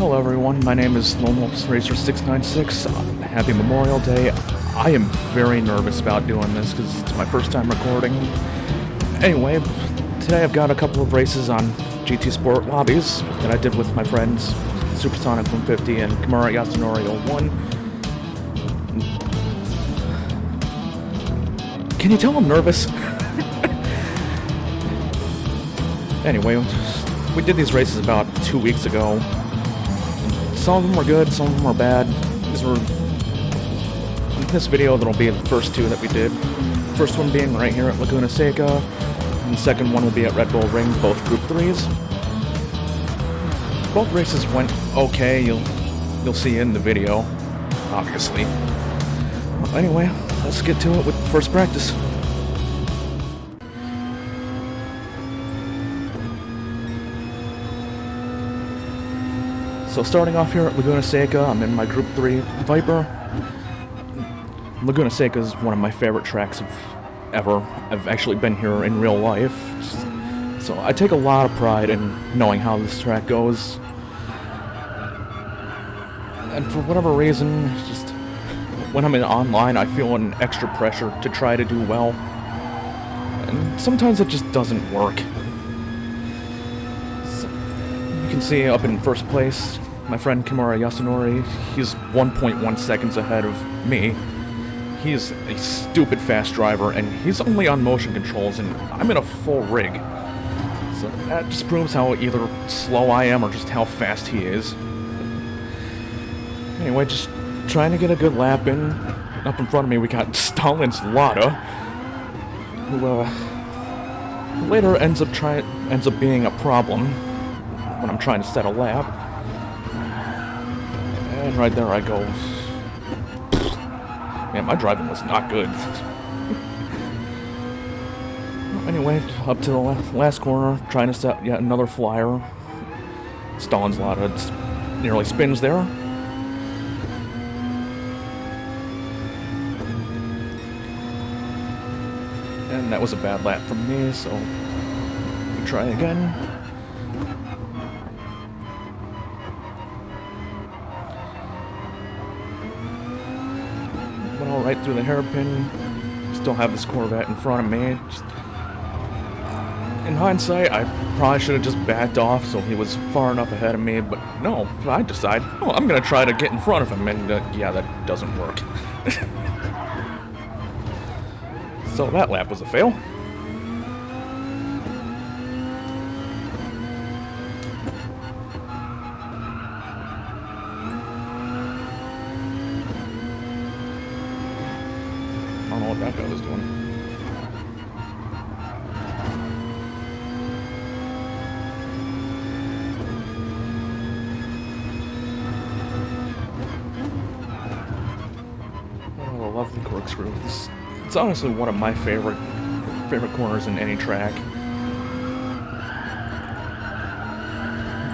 Hello everyone, my name is Lone Wolf Racer 696. Happy Memorial Day. I am very nervous about doing this because it's my first time recording. Anyway, today I've got a couple of races on GT Sport lobbies that I did with my friends Supersonic 150 and Kimura Yasunori 01. Can you tell I'm nervous? Anyway, we did these races about 2 weeks ago. Some of them were good, some of them were bad. These were... In this video, there'll be the first two that we did. First one being right here at Laguna Seca, and the second one will be at Red Bull Ring, both Group 3s. Both races went okay, you'll see in the video, obviously. Well, anyway, let's get to it with first practice. So starting off here at Laguna Seca, I'm in my Group 3 Viper. Laguna Seca is one of my favorite tracks ever. I've actually been here in real life. So I take a lot of pride in knowing how this track goes. And for whatever reason, just when I'm online, I feel an extra pressure to try to do well. And sometimes it just doesn't work. So, you can see up in first place, my friend Kimura Yasunori. He's 1.1 seconds ahead of me. He's a stupid fast driver, and he's only on motion controls, and I'm in a full rig. So that just proves how either slow I am or just how fast he is. Anyway, just trying to get a good lap in. Up in front of me, we got Stalin's Lada, who later ends up being a problem when I'm trying to set a lap. And right there I go. Man, my driving was not good. Anyway, up to the last corner, trying to set yet another flyer. Stalin's Lada nearly spins there. And that was a bad lap from me, so we try again. Went all right through the hairpin. Still have this Corvette in front of me. In hindsight, I probably should have just backed off so he was far enough ahead of me, but no, I decide, oh, I'm gonna try to get in front of him, and yeah, that doesn't work. So that lap was a fail. I don't know what that guy was doing. Oh, a lovely corkscrew. It's honestly one of my favorite corners in any track.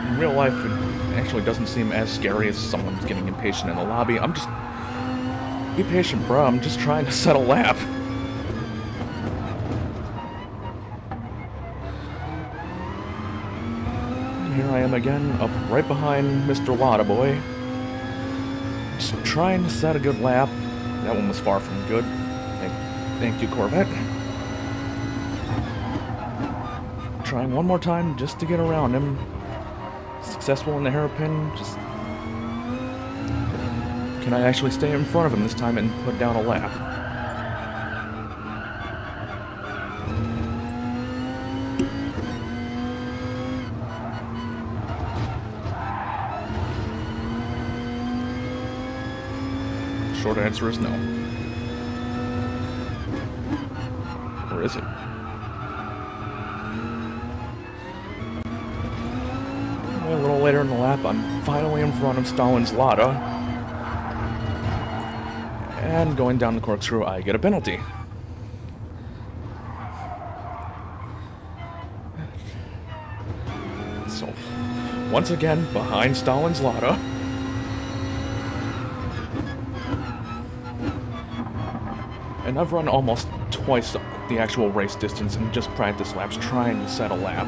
In real life, it actually doesn't seem as scary as someone's getting impatient in the lobby. Be patient, bro. I'm just trying to set a lap. And here I am again, up right behind Mr. Lada Boy. Just trying to set a good lap. That one was far from good. Thank you, Corvette. Trying one more time just to get around him. Successful in the hairpin. Just... Can I actually stay in front of him this time and put down a lap? Short answer is no. Or is it? A little later in the lap, I'm finally in front of Stalin's Lada. And going down the corkscrew, I get a penalty. So, once again, behind Stalin's Lada. And I've run almost twice the actual race distance in just practice laps trying to set a lap.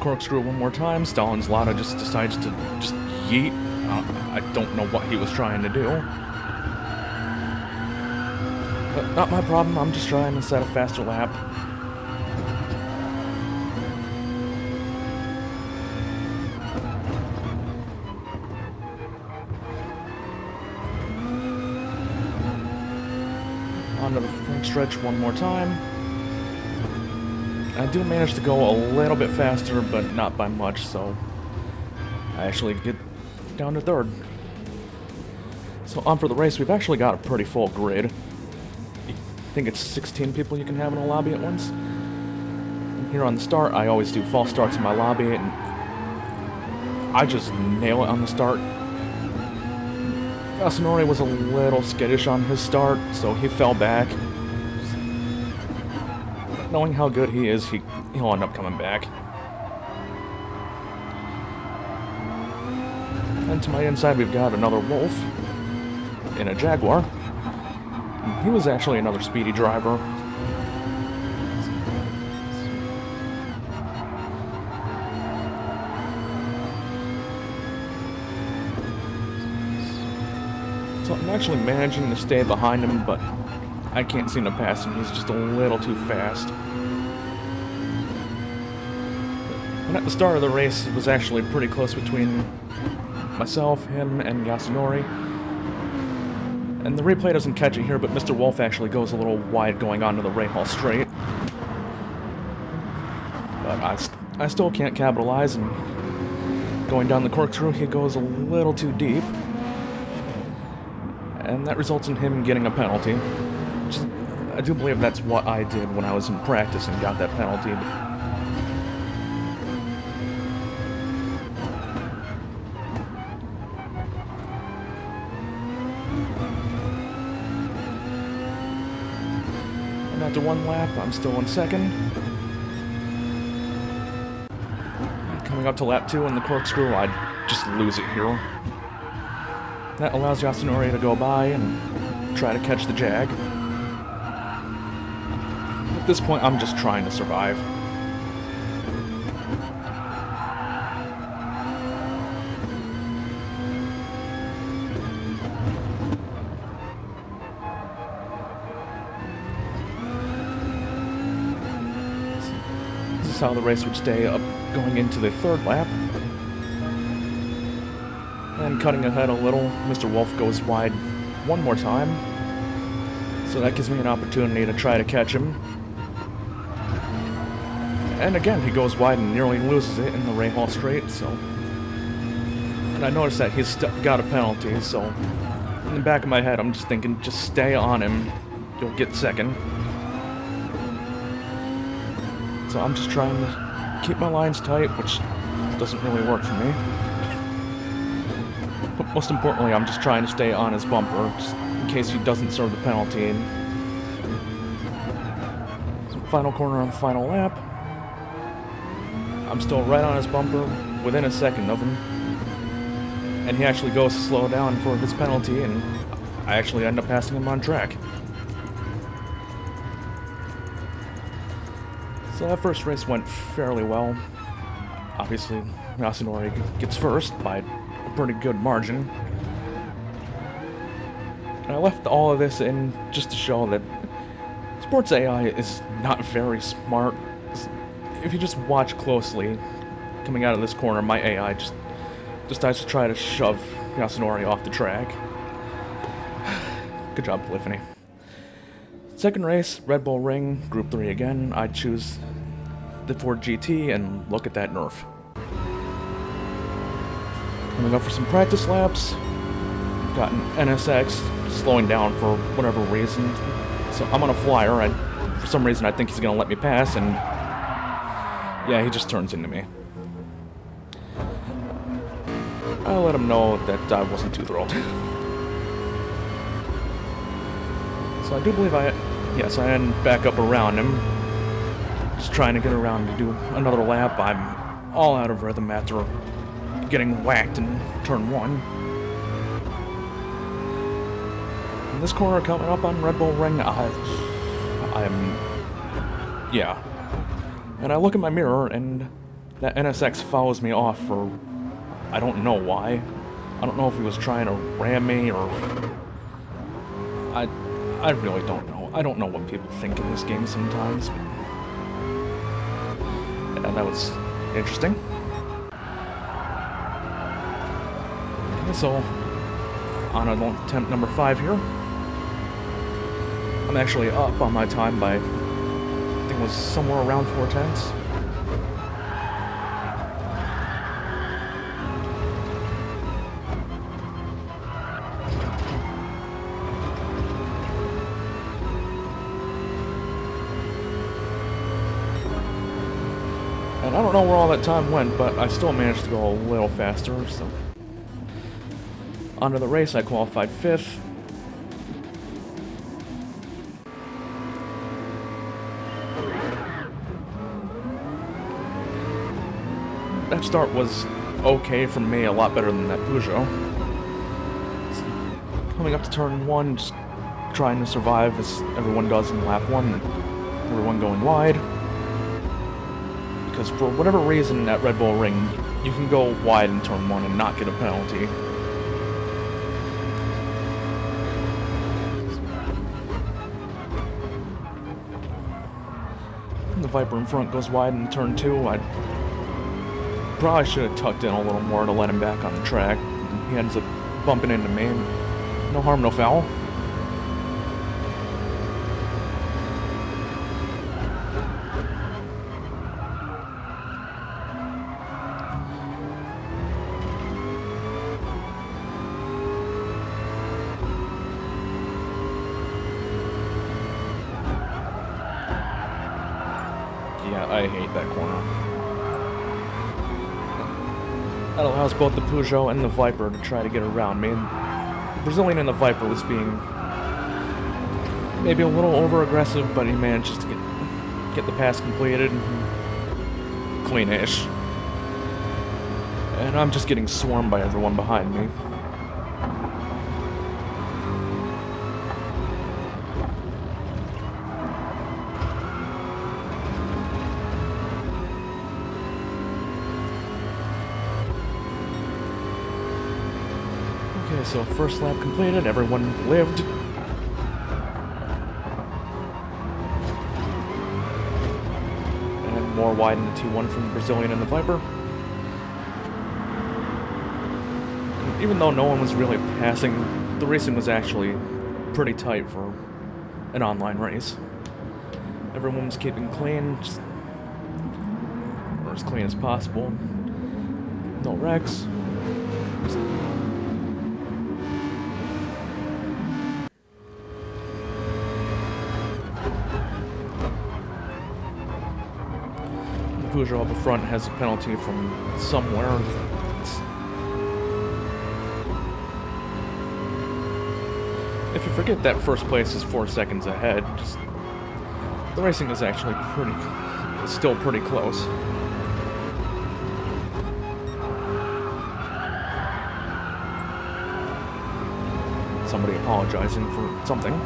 corkscrew one more time. Stalin's Lada just decides to just yeet. I don't know what he was trying to do. But not my problem, I'm just trying to set a faster lap. Onto the front stretch one more time. I do manage to go a little bit faster, but not by much, so I actually get down to third. So on for the race, we've actually got a pretty full grid. I think it's 16 people you can have in a lobby at once. And here on the start, I always do false starts in my lobby, and I just nail it on the start. Yasunori was a little skittish on his start, so he fell back. But knowing how good he is, he'll end up coming back. And to my inside, we've got another Wolf in a Jaguar. He was actually another speedy driver. So I'm actually managing to stay behind him, but I can't seem to pass him. He's just a little too fast. And at the start of the race, it was actually pretty close between myself, him, and Yasunori. And the replay doesn't catch it here, but Mr. Wolf actually goes a little wide going onto the Rahal straight. But I still can't capitalize, and going down the corkscrew, he goes a little too deep. And that results in him getting a penalty. I do believe that's what I did when I was in practice and got that penalty. And after one lap, I'm still in second. Coming up to lap 2 in the corkscrew, I just lose it here. That allows Yasunori to go by and try to catch the Jag. At this point, I'm just trying to survive. This is how the race would stay up going into the third lap. And cutting ahead a little, Mr. Wolf goes wide one more time. So that gives me an opportunity to try to catch him. And again, he goes wide and nearly loses it in the Rahal straight, so... And I noticed that he's got a penalty, so... In the back of my head, I'm just thinking, just stay on him, you'll get second. So I'm just trying to keep my lines tight, which doesn't really work for me. But most importantly, I'm just trying to stay on his bumper, just in case he doesn't serve the penalty. So final corner on the final lap. I'm still right on his bumper, within a second of him. And he actually goes to slow down for his penalty, and I actually end up passing him on track. So that first race went fairly well. Obviously, Yasunori gets first by a pretty good margin. And I left all of this in just to show that sports AI is not very smart. If you just watch closely, coming out of this corner, my AI just decides to try to shove Yasunori off the track. Good job, Polyphony. Second race, Red Bull Ring, Group 3 again. I choose the Ford GT, and look at that nerf. Coming up for some practice laps. Got an NSX slowing down for whatever reason. So I'm on a flyer. For some reason, I think he's going to let me pass, and yeah, he just turns into me. I let him know that I wasn't too thrilled. So I do believe I end back up around him. Just trying to get around to do another lap. I'm all out of rhythm after getting whacked in turn 1. And this corner coming up on Red Bull Ring, yeah. And I look in my mirror, and That NSX follows me off for... I don't know why. I don't know if he was trying to ram me or... I really don't know. I don't know what people think in this game sometimes. Yeah, that was interesting. Okay, so on attempt number 5 here. I'm actually up on my time by, I think it was somewhere around 4/10. And I don't know where all that time went, but I still managed to go a little faster, so... Onto the race, I qualified 5th. That start was okay for me, a lot better than that Peugeot. So, coming up to turn 1, just trying to survive as everyone does in lap 1, everyone going wide. Because for whatever reason at Red Bull Ring, you can go wide in turn 1 and not get a penalty. The Viper in front goes wide in turn 2. I probably should have tucked in a little more to let him back on the track. He ends up bumping into me. No harm, no foul. Yeah, I hate that corner. That allows both the Peugeot and the Viper to try to get around me. And the Brazilian in the Viper was being maybe a little over-aggressive, but he managed to get the pass completed. Clean-ish. And I'm just getting swarmed by everyone behind me. Okay, so first lap completed, everyone lived. And more wide in the T1 from the Brazilian and the Viper. And even though no one was really passing, the racing was actually pretty tight for an online race. Everyone was keeping clean, just, or as clean as possible. No wrecks. Peugeot up front has a penalty from somewhere. If you forget that first place is 4 seconds ahead, just the racing is actually still pretty close. Somebody apologizing for something.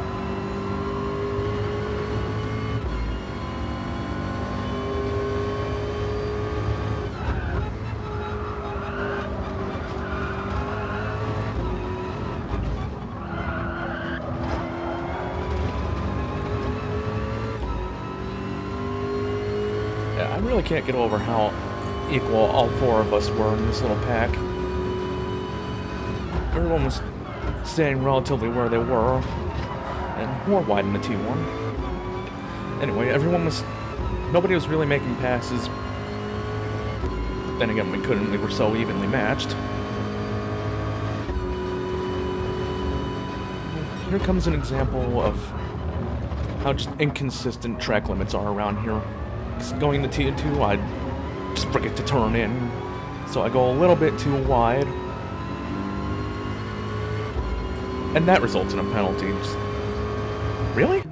Yeah, I really can't get over how equal all 4 of us were in this little pack. Everyone was staying relatively where they were, and more wide in the T1. Anyway, nobody was really making passes. Then again, we couldn't, we were so evenly matched. Here comes an example of how just inconsistent track limits are around here. Going to T2, I just forget to turn in, so I go a little bit too wide. And that results in a penalty. Really?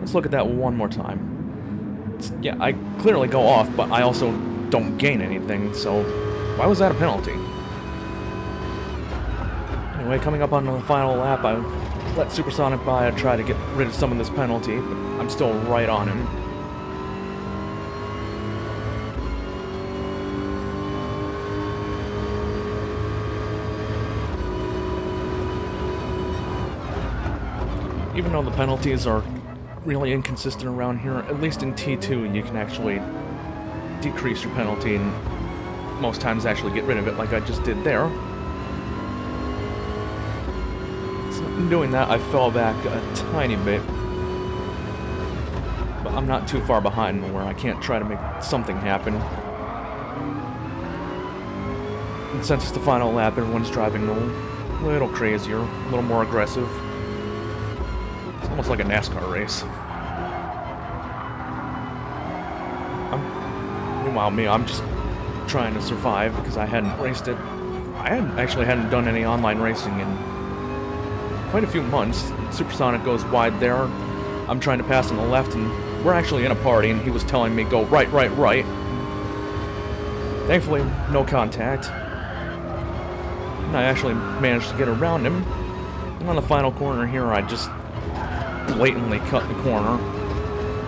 Let's look at that one more time. Yeah, I clearly go off, but I also don't gain anything, so why was that a penalty? Anyway, coming up on the final lap, I let Supersonic by and try to get rid of some of this penalty, but I'm still right on him. Even though the penalties are really inconsistent around here, at least in T2 you can actually decrease your penalty and most times actually get rid of it like I just did there. So in doing that, I fell back a tiny bit. But I'm not too far behind where I can't try to make something happen. And since it's the final lap, everyone's driving a little crazier, a little more aggressive. It's almost like a NASCAR race. Meanwhile, I'm just trying to survive because I hadn't raced it. I hadn't done any online racing in quite a few months. Supersonic goes wide there. I'm trying to pass on the left, and we're actually in a party, and he was telling me go right, right, right. Thankfully, no contact. And I actually managed to get around him. And on the final corner here, I just blatantly cut the corner.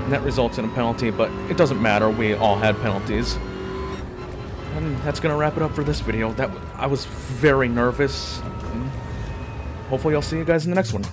And that results in a penalty, but it doesn't matter. We all had penalties. And that's gonna wrap it up for this video. I was very nervous. And hopefully I'll see you guys in the next one.